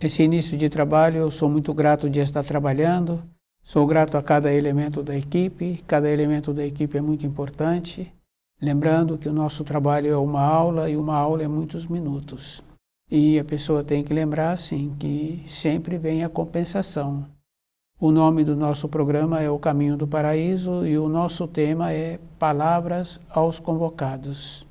Esse início de trabalho, eu sou muito grato de estar trabalhando, sou grato a cada elemento da equipe é muito importante, lembrando que o nosso trabalho é uma aula e uma aula é muitos minutos. E a pessoa tem que lembrar, sim, que sempre vem a compensação. O nome do nosso programa é O Caminho do Paraíso e o nosso tema é Palavras aos Convocados.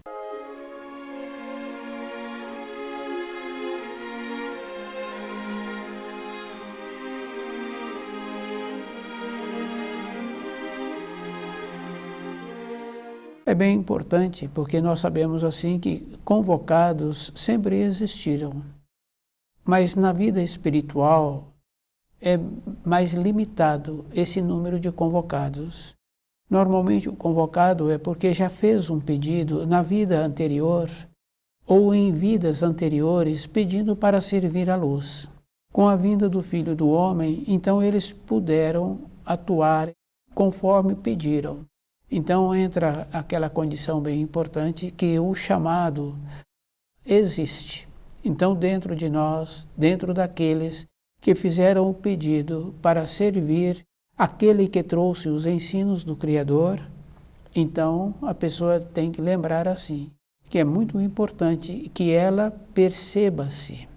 É bem importante porque nós sabemos assim que convocados sempre existiram, mas na vida espiritual é mais limitado esse número de convocados. Normalmente o convocado é porque já fez um pedido na vida anterior ou em vidas anteriores pedindo para servir à luz. Com a vinda do Filho do Homem, então eles puderam atuar conforme pediram. Então entra aquela condição bem importante que o chamado existe. Então dentro de nós, dentro daqueles que fizeram o pedido para servir aquele que trouxe os ensinos do Criador, então a pessoa tem que lembrar assim, que é muito importante que ela perceba-se.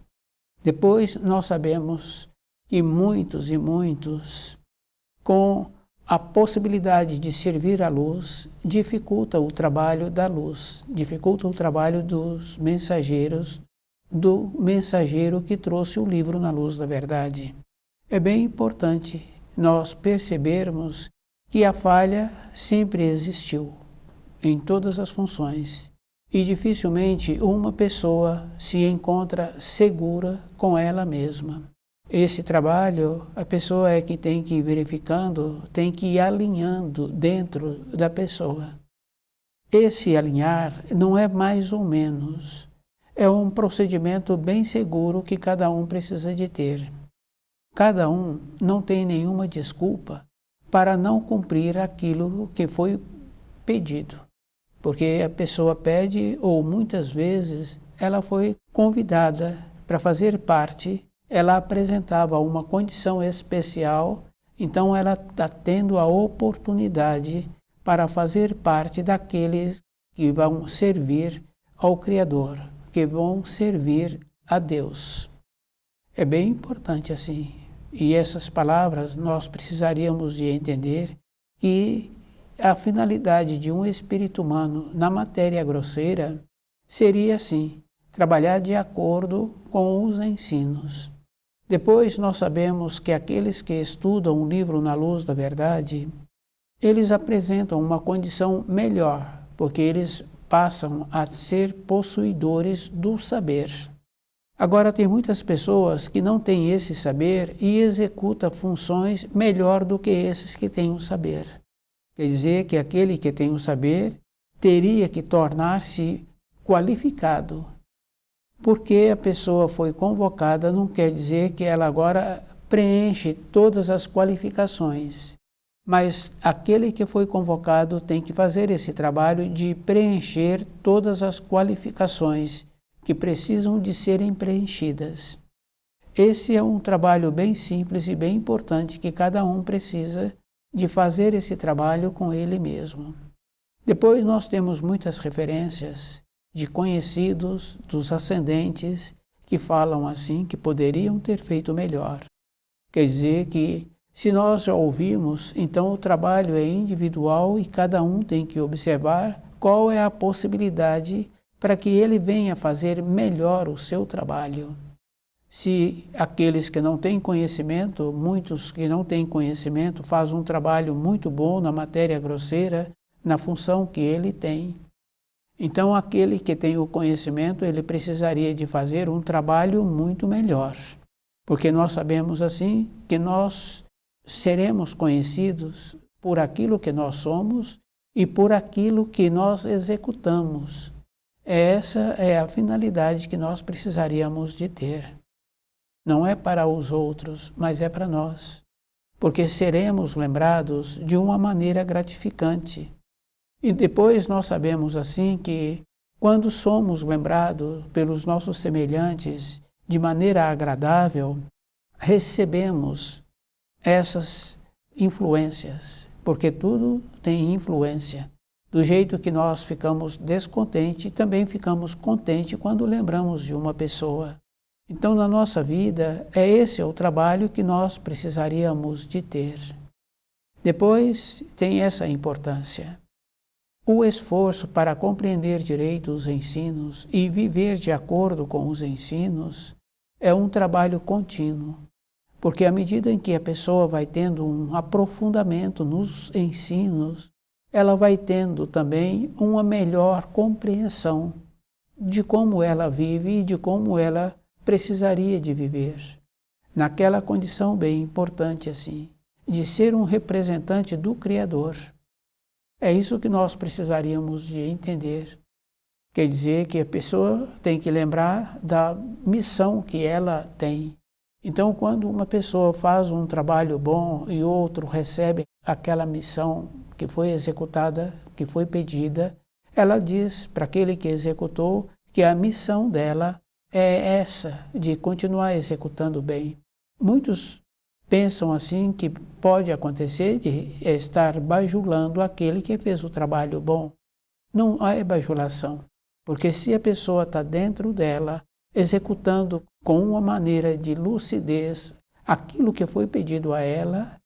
Depois nós sabemos que muitos e muitos, com a possibilidade de servir à luz, dificulta o trabalho da luz, dificulta o trabalho dos mensageiros, do mensageiro que trouxe o livro na luz da verdade. É bem importante nós percebermos que a falha sempre existiu, em todas as funções, e dificilmente uma pessoa se encontra segura com ela mesma. Esse trabalho, a pessoa é que tem que ir verificando, tem que ir alinhando dentro da pessoa. Esse alinhar não é mais ou menos, é um procedimento bem seguro que cada um precisa de ter. Cada um não tem nenhuma desculpa para não cumprir aquilo que foi pedido. Porque a pessoa pede, ou muitas vezes ela foi convidada para fazer parte, ela apresentava uma condição especial, então ela está tendo a oportunidade para fazer parte daqueles que vão servir ao Criador, que vão servir a Deus. É bem importante assim. E essas palavras nós precisaríamos de entender que a finalidade de um espírito humano na matéria grosseira seria assim, trabalhar de acordo com os ensinos. Depois nós sabemos que aqueles que estudam o livro na luz da verdade, eles apresentam uma condição melhor, porque eles passam a ser possuidores do saber. Agora tem muitas pessoas que não têm esse saber e executam funções melhor do que esses que têm o saber. Quer dizer que aquele que tem o saber teria que tornar-se qualificado. Porque a pessoa foi convocada não quer dizer que ela agora preenche todas as qualificações. Mas aquele que foi convocado tem que fazer esse trabalho de preencher todas as qualificações que precisam de serem preenchidas. Esse é um trabalho bem simples e bem importante que cada um precisa de fazer esse trabalho com ele mesmo. Depois nós temos muitas referências de conhecidos, dos ascendentes, que falam assim, que poderiam ter feito melhor. Quer dizer que, se nós já ouvimos, então o trabalho é individual e cada um tem que observar qual é a possibilidade para que ele venha fazer melhor o seu trabalho. Se aqueles que não têm conhecimento, muitos que não têm conhecimento, fazem um trabalho muito bom na matéria grosseira, na função que ele tem. Então, aquele que tem o conhecimento, ele precisaria de fazer um trabalho muito melhor. Porque nós sabemos assim que nós seremos conhecidos por aquilo que nós somos e por aquilo que nós executamos. Essa é a finalidade que nós precisaríamos de ter. Não é para os outros, mas é para nós. Porque seremos lembrados de uma maneira gratificante. E depois nós sabemos assim que quando somos lembrados pelos nossos semelhantes de maneira agradável, recebemos essas influências, porque tudo tem influência. Do jeito que nós ficamos descontentes, também ficamos contentes quando lembramos de uma pessoa. Então, na nossa vida, esse é o trabalho que nós precisaríamos de ter. Depois, tem essa importância. O esforço para compreender direito os ensinos e viver de acordo com os ensinos é um trabalho contínuo, porque à medida em que a pessoa vai tendo um aprofundamento nos ensinos, ela vai tendo também uma melhor compreensão de como ela vive e de como ela precisaria de viver. Naquela condição bem importante assim, de ser um representante do Criador. É isso que nós precisaríamos de entender. Quer dizer que a pessoa tem que lembrar da missão que ela tem. Então, quando uma pessoa faz um trabalho bom e outro recebe aquela missão que foi executada, que foi pedida, ela diz para aquele que executou que a missão dela é essa, de continuar executando bem. Muitos pensam assim que pode acontecer de estar bajulando aquele que fez o trabalho bom. Não é bajulação, porque se a pessoa está dentro dela, executando com uma maneira de lucidez aquilo que foi pedido a ela,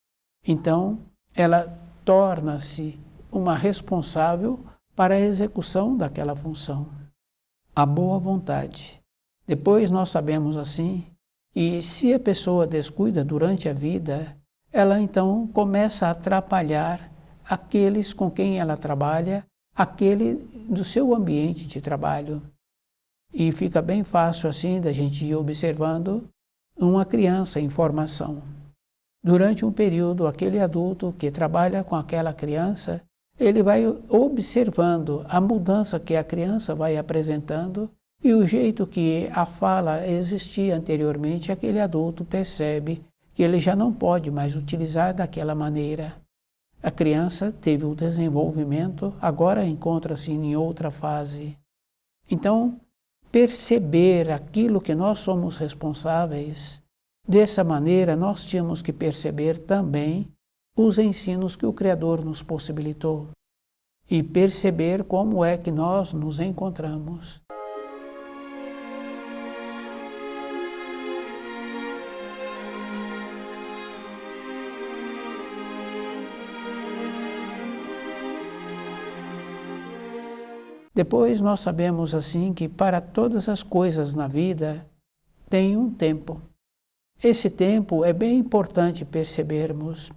então ela torna-se uma responsável para a execução daquela função. A boa vontade. Depois nós sabemos assim que se a pessoa descuida durante a vida, ela então começa a atrapalhar aqueles com quem ela trabalha, aquele do seu ambiente de trabalho. E fica bem fácil assim da gente ir observando uma criança em formação. Durante um período, aquele adulto que trabalha com aquela criança, ele vai observando a mudança que a criança vai apresentando e o jeito que a fala existia anteriormente, aquele adulto percebe que ele já não pode mais utilizar daquela maneira. A criança teve o desenvolvimento, agora encontra-se em outra fase. Então, perceber aquilo que nós somos responsáveis, dessa maneira nós tínhamos que perceber também os ensinos que o Criador nos possibilitou e perceber como é que nós nos encontramos. Depois nós sabemos assim que para todas as coisas na vida tem um tempo. Esse tempo é bem importante percebermos.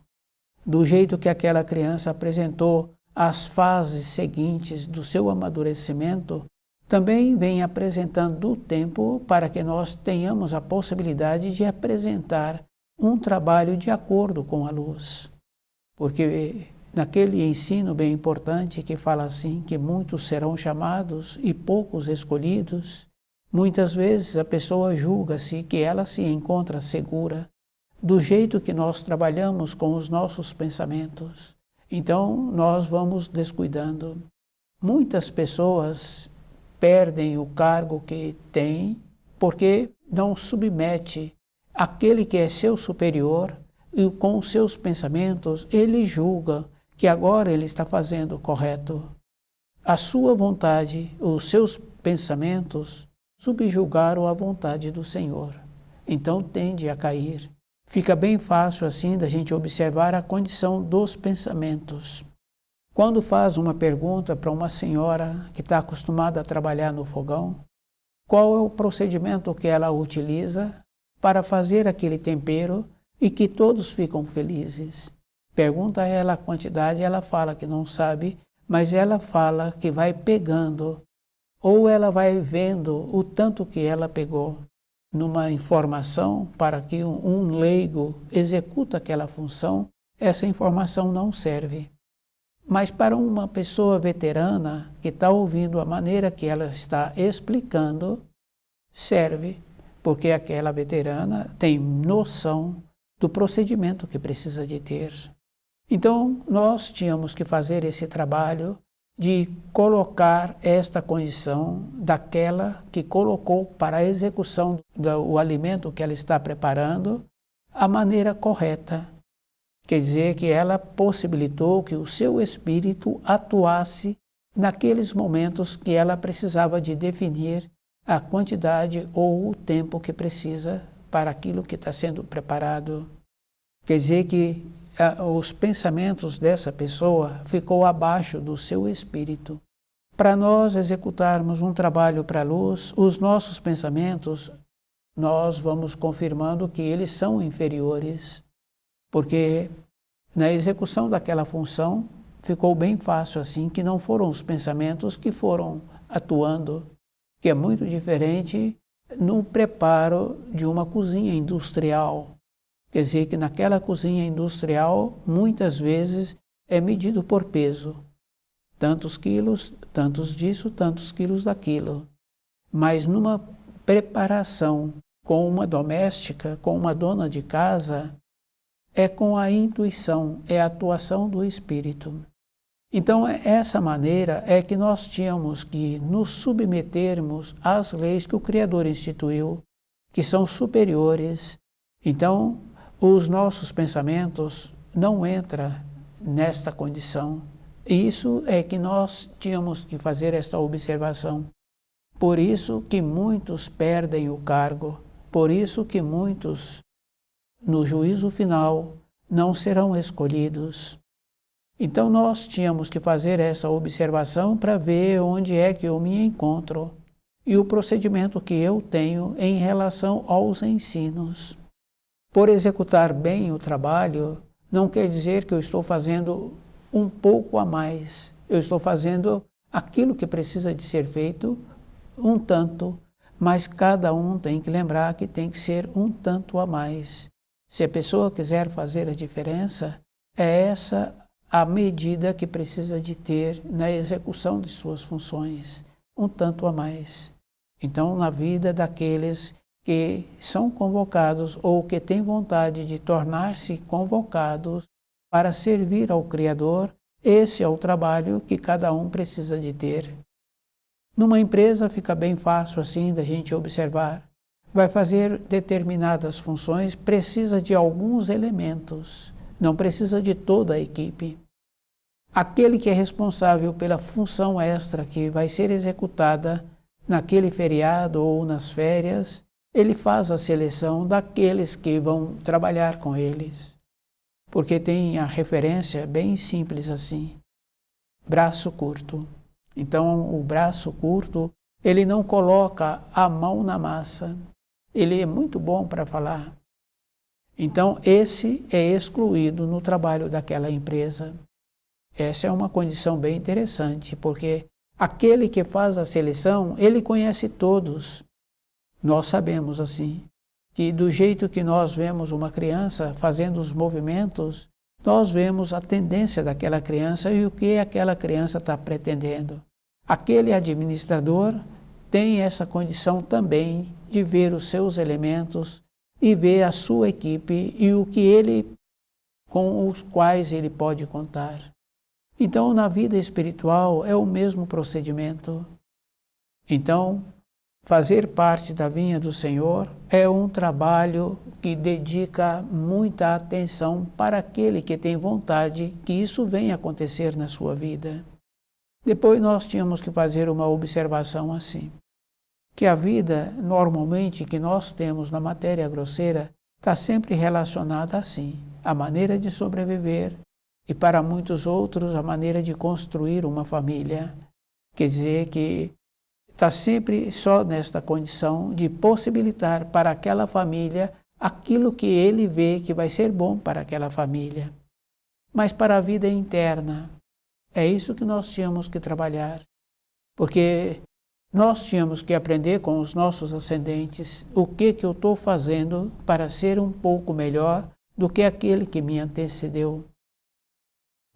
Do jeito que aquela criança apresentou as fases seguintes do seu amadurecimento, também vem apresentando o tempo para que nós tenhamos a possibilidade de apresentar um trabalho de acordo com a luz. Porque naquele ensino bem importante que fala assim, que muitos serão chamados e poucos escolhidos, muitas vezes a pessoa julga-se que ela se encontra segura do jeito que nós trabalhamos com os nossos pensamentos. Então, nós vamos descuidando. Muitas pessoas perdem o cargo que têm porque não submete aquele que é seu superior e com os seus pensamentos ele julga que agora ele está fazendo o correto. A sua vontade, os seus pensamentos subjugaram a vontade do Senhor. Então tende a cair. Fica bem fácil assim da gente observar a condição dos pensamentos. Quando faz uma pergunta para uma senhora que está acostumada a trabalhar no fogão, qual é o procedimento que ela utiliza para fazer aquele tempero e que todos ficam felizes? Pergunta a ela a quantidade, ela fala que não sabe, mas ela fala que vai pegando, ou ela vai vendo o tanto que ela pegou. Numa informação, para que um leigo execute aquela função, essa informação não serve. Mas para uma pessoa veterana que está ouvindo a maneira que ela está explicando, serve, porque aquela veterana tem noção do procedimento que precisa de ter. Então, nós tínhamos que fazer esse trabalho de colocar esta condição daquela que colocou para a execução do alimento que ela está preparando a maneira correta. Quer dizer que ela possibilitou que o seu espírito atuasse naqueles momentos que ela precisava de definir a quantidade ou o tempo que precisa para aquilo que está sendo preparado. Quer dizer que os pensamentos dessa pessoa ficou abaixo do seu espírito. Para nós executarmos um trabalho para a luz, os nossos pensamentos, nós vamos confirmando que eles são inferiores, porque na execução daquela função ficou bem fácil assim, que não foram os pensamentos que foram atuando, que é muito diferente no preparo de uma cozinha industrial. Quer dizer que naquela cozinha industrial, muitas vezes, é medido por peso. Tantos quilos, tantos disso, tantos quilos daquilo. Mas numa preparação com uma doméstica, com uma dona de casa, é com a intuição, é a atuação do espírito. Então, essa maneira é que nós tínhamos que nos submetermos às leis que o Criador instituiu, que são superiores. Então, os nossos pensamentos não entram nesta condição. E isso é que nós tínhamos que fazer esta observação. Por isso que muitos perdem o cargo, por isso que muitos, no juízo final, não serão escolhidos. Então nós tínhamos que fazer essa observação para ver onde é que eu me encontro e o procedimento que eu tenho em relação aos ensinos. Por executar bem o trabalho, não quer dizer que eu estou fazendo um pouco a mais. Eu estou fazendo aquilo que precisa de ser feito um tanto, mas cada um tem que lembrar que tem que ser um tanto a mais. Se a pessoa quiser fazer a diferença, é essa a medida que precisa de ter na execução de suas funções, um tanto a mais. Então, na vida daqueles que são convocados ou que têm vontade de tornar-se convocados para servir ao Criador, esse é o trabalho que cada um precisa de ter. Numa empresa fica bem fácil assim da gente observar. Vai fazer determinadas funções, precisa de alguns elementos, não precisa de toda a equipe. Aquele que é responsável pela função extra que vai ser executada naquele feriado ou nas férias, ele faz a seleção daqueles que vão trabalhar com eles. Porque tem a referência bem simples assim, braço curto. Então, o braço curto, ele não coloca a mão na massa. Ele é muito bom para falar. Então, esse é excluído no trabalho daquela empresa. Essa é uma condição bem interessante, porque aquele que faz a seleção, ele conhece todos. Nós sabemos assim, que do jeito que nós vemos uma criança fazendo os movimentos, nós vemos a tendência daquela criança e o que aquela criança está pretendendo. Aquele administrador tem essa condição também de ver os seus elementos e ver a sua equipe e o que ele, com os quais ele pode contar. Então, na vida espiritual é o mesmo procedimento. Então, fazer parte da vinha do Senhor é um trabalho que dedica muita atenção para aquele que tem vontade que isso venha acontecer na sua vida. Depois nós tínhamos que fazer uma observação assim, que a vida, normalmente, que nós temos na matéria grosseira, está sempre relacionada assim, a maneira de sobreviver e, para muitos outros, a maneira de construir uma família. Quer dizer que está sempre só nesta condição de possibilitar para aquela família aquilo que ele vê que vai ser bom para aquela família. Mas para a vida interna, é isso que nós tínhamos que trabalhar, porque nós tínhamos que aprender com os nossos ascendentes o que eu estou fazendo para ser um pouco melhor do que aquele que me antecedeu.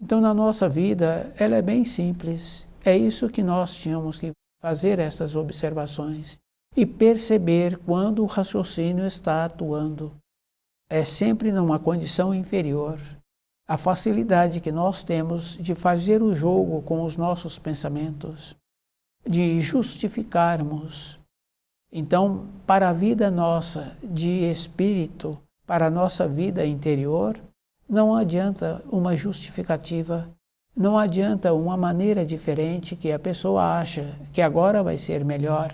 Então, na nossa vida, ela é bem simples. É isso que nós tínhamos que fazer essas observações e perceber quando o raciocínio está atuando. É sempre numa condição inferior. a facilidade que nós temos de fazer o jogo com os nossos pensamentos, de justificarmos. Então, para a vida nossa de espírito, para a nossa vida interior, não adianta uma justificativa, não adianta uma maneira diferente que a pessoa acha que agora vai ser melhor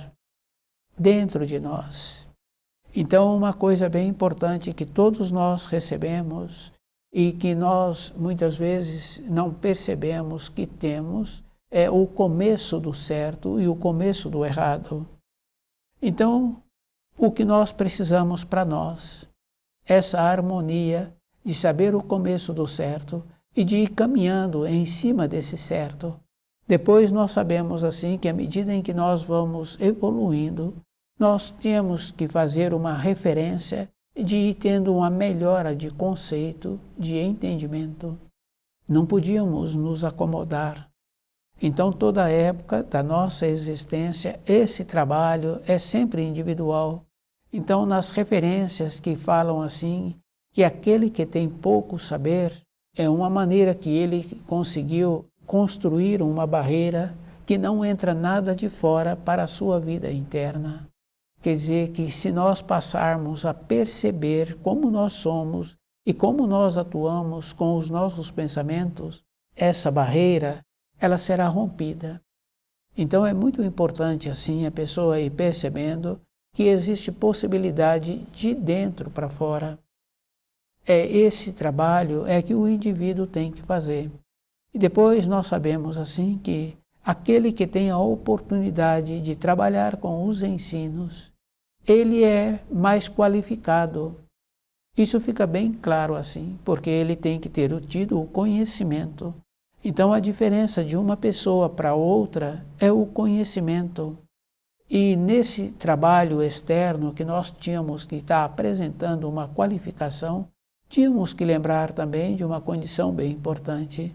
dentro de nós. Então, uma coisa bem importante que todos nós recebemos e que nós muitas vezes não percebemos que temos é o começo do certo e o começo do errado. Então, o que nós precisamos para nós, essa harmonia de saber o começo do certo e de ir caminhando em cima desse certo. Depois nós sabemos assim que à medida em que nós vamos evoluindo, nós temos que fazer uma referência de ir tendo uma melhora de conceito, de entendimento. Não podíamos nos acomodar. Então, toda a época da nossa existência, esse trabalho é sempre individual. Então, nas referências que falam assim, que aquele que tem pouco saber é uma maneira que ele conseguiu construir uma barreira que não entra nada de fora para a sua vida interna. Quer dizer que se nós passarmos a perceber como nós somos e como nós atuamos com os nossos pensamentos, essa barreira, ela será rompida. Então é muito importante assim a pessoa ir percebendo que existe possibilidade de dentro para fora. Esse trabalho é que o indivíduo tem que fazer. E depois nós sabemos assim que aquele que tem a oportunidade de trabalhar com os ensinos, ele é mais qualificado. Isso fica bem claro assim, porque ele tem que ter tido o conhecimento. Então a diferença de uma pessoa para outra é o conhecimento. E nesse trabalho externo que nós tínhamos que estar apresentando uma qualificação, tínhamos que lembrar também de uma condição bem importante.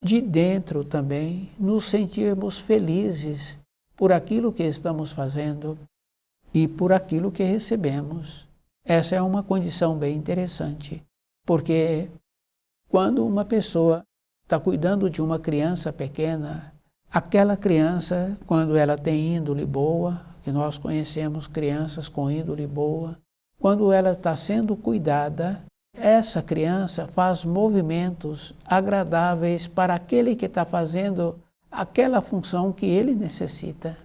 De dentro também nos sentirmos felizes por aquilo que estamos fazendo e por aquilo que recebemos. Essa é uma condição bem interessante, porque quando uma pessoa está cuidando de uma criança pequena, aquela criança, quando ela tem índole boa, que nós conhecemos crianças com índole boa, quando ela está sendo cuidada, essa criança faz movimentos agradáveis para aquele que está fazendo aquela função que ele necessita.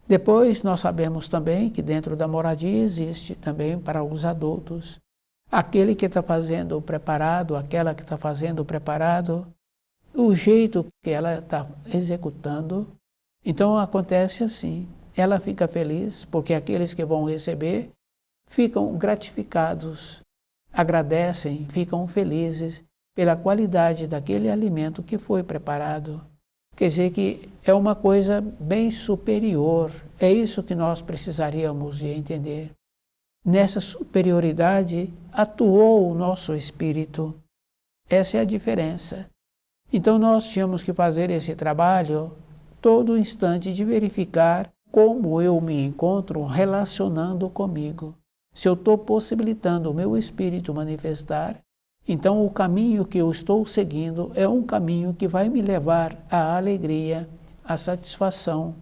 Depois nós sabemos também que dentro da moradia existe também para os adultos. Aquele que está fazendo o preparado, aquela que está fazendo o preparado, o jeito que ela está executando. Então acontece assim, ela fica feliz porque aqueles que vão receber ficam gratificados, agradecem, ficam felizes pela qualidade daquele alimento que foi preparado. Quer dizer que é uma coisa bem superior, é isso que nós precisaríamos de entender. Nessa superioridade atuou o nosso espírito. Essa é a diferença. Então nós tínhamos que fazer esse trabalho todo instante de verificar como eu me encontro relacionando comigo. Se eu estou possibilitando o meu espírito manifestar, então o caminho que eu estou seguindo é um caminho que vai me levar à alegria, à satisfação.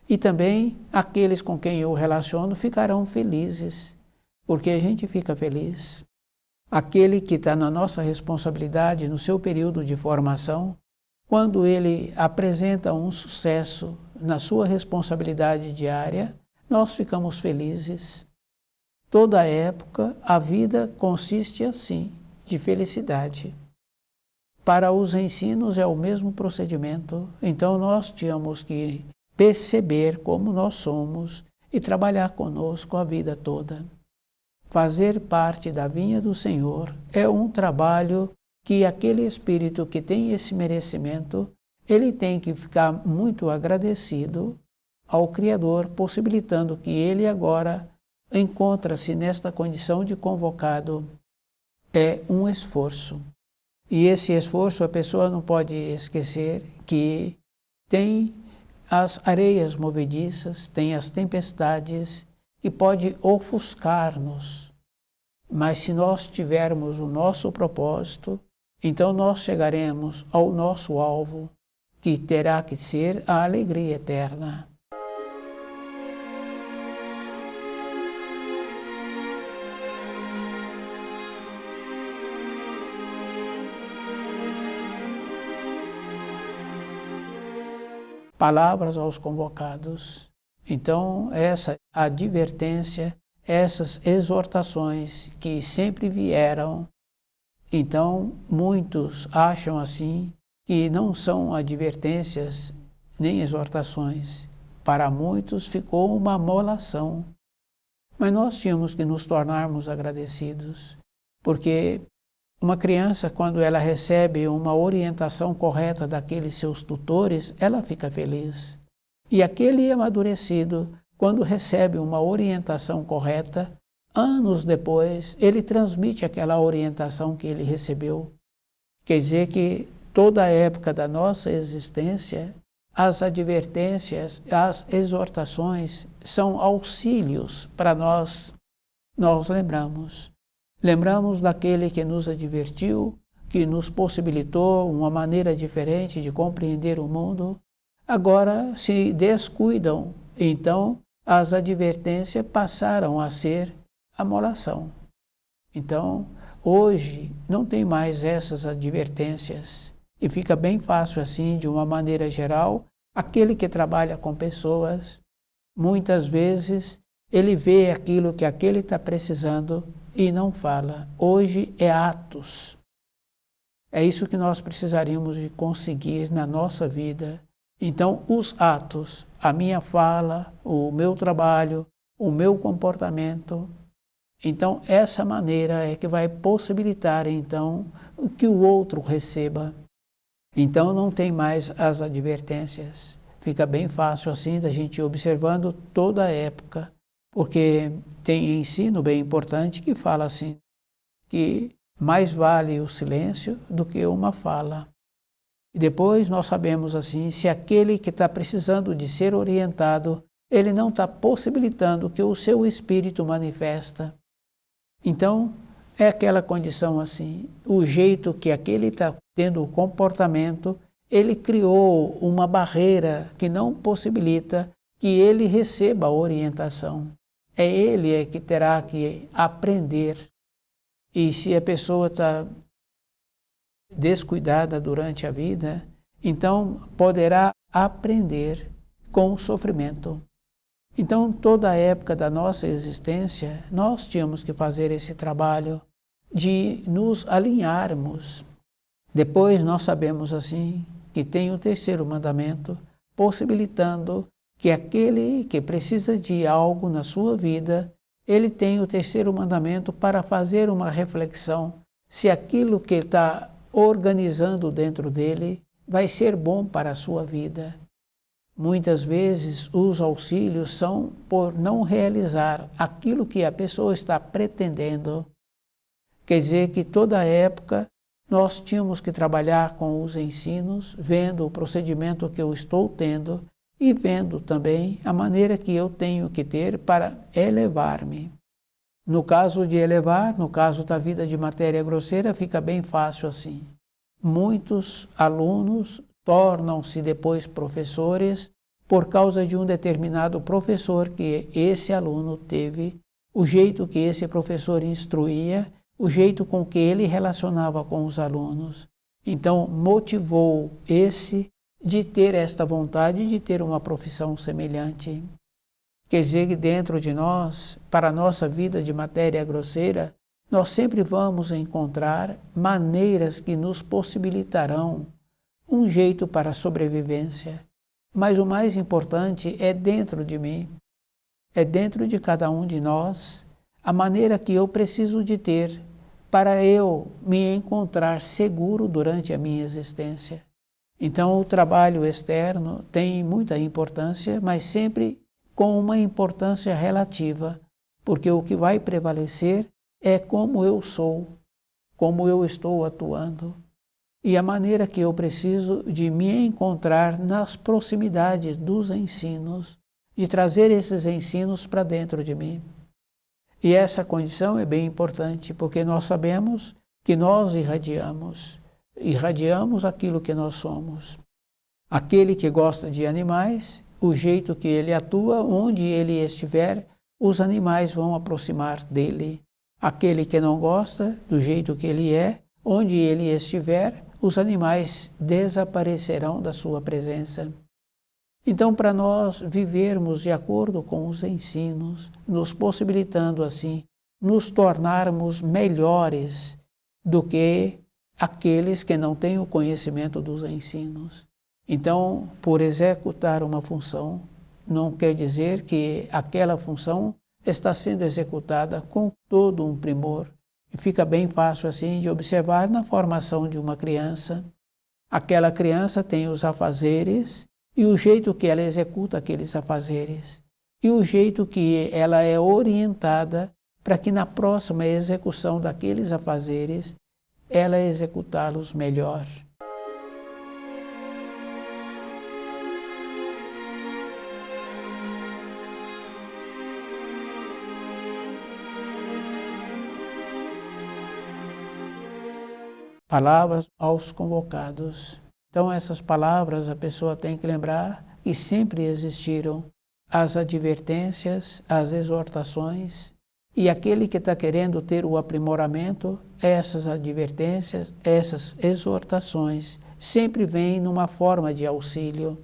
E também aqueles com quem eu relaciono ficarão felizes, porque a gente fica feliz. Aquele que está na nossa responsabilidade, no seu período de formação, quando ele apresenta um sucesso na sua responsabilidade diária, nós ficamos felizes. Toda época, a vida consiste assim, de felicidade. Para os ensinos é o mesmo procedimento, então nós tínhamos que perceber como nós somos e trabalhar conosco a vida toda. Fazer parte da vinha do Senhor é um trabalho que aquele espírito que tem esse merecimento, ele tem que ficar muito agradecido ao Criador, possibilitando que ele agora encontra-se nesta condição de convocado. É um esforço. E esse esforço a pessoa não pode esquecer que tem as areias movediças, tem as tempestades que pode ofuscar-nos. Mas se nós tivermos o nosso propósito, então nós chegaremos ao nosso alvo, que terá que ser a alegria eterna. Palavras aos convocados. Então, essa advertência, essas exortações que sempre vieram, então muitos acham assim que não são advertências nem exortações. Para muitos ficou uma molação. Mas nós tínhamos que nos tornarmos agradecidos, porque uma criança, quando ela recebe uma orientação correta daqueles seus tutores, ela fica feliz. E aquele amadurecido, quando recebe uma orientação correta, anos depois, ele transmite aquela orientação que ele recebeu. Quer dizer que toda a época da nossa existência, as advertências, as exortações são auxílios para nós. Nós lembramos. Lembramos daquele que nos advertiu, que nos possibilitou uma maneira diferente de compreender o mundo. Agora se descuidam, então as advertências passaram a ser a molação. Então, hoje não tem mais essas advertências e fica bem fácil assim, de uma maneira geral, aquele que trabalha com pessoas, muitas vezes ele vê aquilo que aquele está precisando e não fala. Hoje é atos. É isso que nós precisaríamos de conseguir na nossa vida. Então, os atos, a minha fala, o meu trabalho, o meu comportamento, então essa maneira é que vai possibilitar então que o outro receba. Então não tem mais as advertências. Fica bem fácil assim da gente ir observando toda a época, porque tem ensino bem importante que fala assim, que mais vale o silêncio do que uma fala. E depois nós sabemos assim, se aquele que está precisando de ser orientado, ele não está possibilitando que o seu espírito manifesta. Então, é aquela condição assim, o jeito que aquele está tendo o comportamento, ele criou uma barreira que não possibilita que ele receba a orientação. É ele que terá que aprender. E se a pessoa está descuidada durante a vida, então poderá aprender com o sofrimento. Então, toda a época da nossa existência, nós tínhamos que fazer esse trabalho de nos alinharmos. Depois nós sabemos assim que tem o terceiro mandamento, possibilitando que aquele que precisa de algo na sua vida, ele tem o terceiro mandamento para fazer uma reflexão se aquilo que está organizando dentro dele vai ser bom para a sua vida. Muitas vezes os auxílios são por não realizar aquilo que a pessoa está pretendendo. Quer dizer que toda a época nós tínhamos que trabalhar com os ensinos, vendo o procedimento que eu estou tendo e vendo também a maneira que eu tenho que ter para elevar-me. No caso de elevar, no caso da vida de matéria grosseira, fica bem fácil assim. Muitos alunos tornam-se depois professores por causa de um determinado professor que esse aluno teve, o jeito que esse professor instruía, o jeito com que ele relacionava com os alunos. Então, motivou esse de ter esta vontade de ter uma profissão semelhante. Quer dizer que dentro de nós, para a nossa vida de matéria grosseira, nós sempre vamos encontrar maneiras que nos possibilitarão um jeito para a sobrevivência. Mas o mais importante é dentro de mim, é dentro de cada um de nós, a maneira que eu preciso de ter para eu me encontrar seguro durante a minha existência. Então o trabalho externo tem muita importância, mas sempre com uma importância relativa, porque o que vai prevalecer é como eu sou, como eu estou atuando. E a maneira que eu preciso de me encontrar nas proximidades dos ensinos, de trazer esses ensinos para dentro de mim. E essa condição é bem importante, porque nós sabemos que nós irradiamos. irradiamos aquilo que nós somos. Aquele que gosta de animais, o jeito que ele atua, onde ele estiver, os animais vão aproximar dele. Aquele que não gosta, do jeito que ele é, onde ele estiver, os animais desaparecerão da sua presença. Então, para nós vivermos de acordo com os ensinos, nos possibilitando assim, nos tornarmos melhores do que aqueles que não têm o conhecimento dos ensinos. Então, por executar uma função, não quer dizer que aquela função está sendo executada com todo um primor. E fica bem fácil assim de observar na formação de uma criança. Aquela criança tem os afazeres e o jeito que ela executa aqueles afazeres. E o jeito que ela é orientada para que na próxima execução daqueles afazeres, ela executá-los melhor. Palavras aos convocados. Então essas palavras a pessoa tem que lembrar que sempre existiram as advertências, as exortações, e aquele que está querendo ter o aprimoramento, essas advertências, essas exortações, sempre vêm numa forma de auxílio.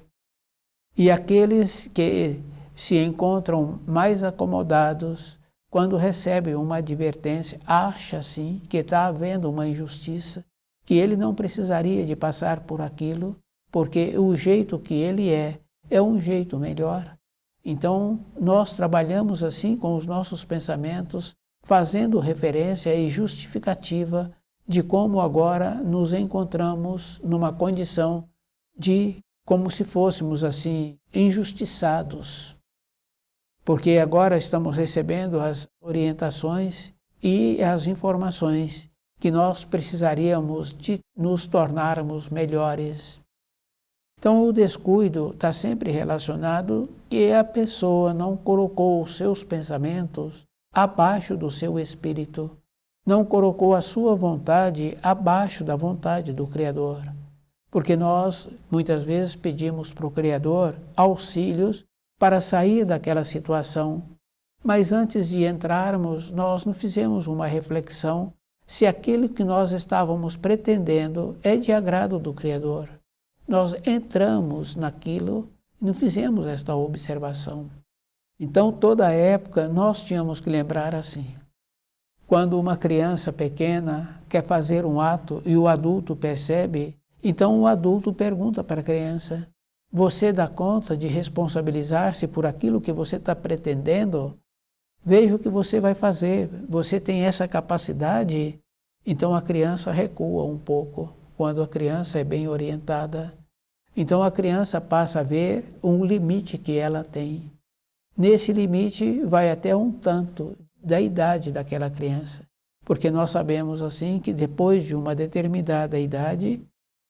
E aqueles que se encontram mais acomodados, quando recebem uma advertência, acha sim que está havendo uma injustiça, que ele não precisaria de passar por aquilo, porque o jeito que ele é um jeito melhor. Então, nós trabalhamos assim com os nossos pensamentos, fazendo referência e justificativa de como agora nos encontramos numa condição de como se fôssemos assim injustiçados. Porque agora estamos recebendo as orientações e as informações que nós precisaríamos de nos tornarmos melhores. Então o descuido está sempre relacionado que a pessoa não colocou os seus pensamentos abaixo do seu espírito, não colocou a sua vontade abaixo da vontade do Criador. Porque nós muitas vezes pedimos para o Criador auxílios para sair daquela situação, mas antes de entrarmos nós não fizemos uma reflexão se aquilo que nós estávamos pretendendo é de agrado do Criador. Nós entramos naquilo e não fizemos esta observação. Então, toda a época, nós tínhamos que lembrar assim. Quando uma criança pequena quer fazer um ato e o adulto percebe, então o adulto pergunta para a criança, você dá conta de responsabilizar-se por aquilo que você está pretendendo? Veja o que você vai fazer. Você tem essa capacidade? Então a criança recua um pouco. Quando a criança é bem orientada, então a criança passa a ver um limite que ela tem. Nesse limite vai até um tanto da idade daquela criança. Porque nós sabemos assim que depois de uma determinada idade,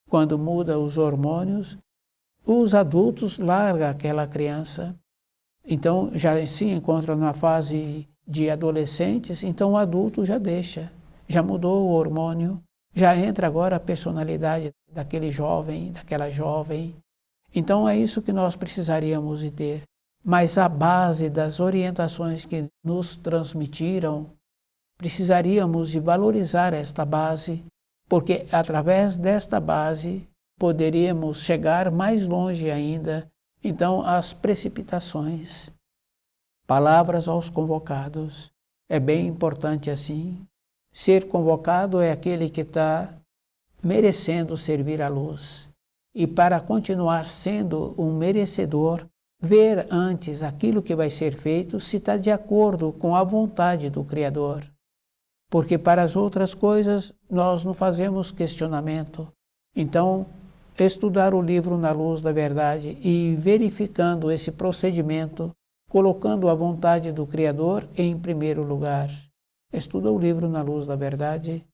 quando muda os hormônios, os adultos largam aquela criança. Então já se encontra na fase de adolescentes, então o adulto já deixa, já mudou o hormônio, já entra agora a personalidade daquele jovem, daquela jovem. Então é isso que nós precisaríamos de ter. Mas a base das orientações que nos transmitiram, precisaríamos de valorizar esta base, porque através desta base poderíamos chegar mais longe ainda. Então, as precipitações, palavras aos convocados, é bem importante assim. Ser convocado é aquele que está merecendo servir à luz. E para continuar sendo um merecedor, ver antes aquilo que vai ser feito se está de acordo com a vontade do Criador. Porque para as outras coisas nós não fazemos questionamento. Então, estudar o livro na luz da verdade e verificando esse procedimento, colocando a vontade do Criador em primeiro lugar. Estuda o livro na luz da verdade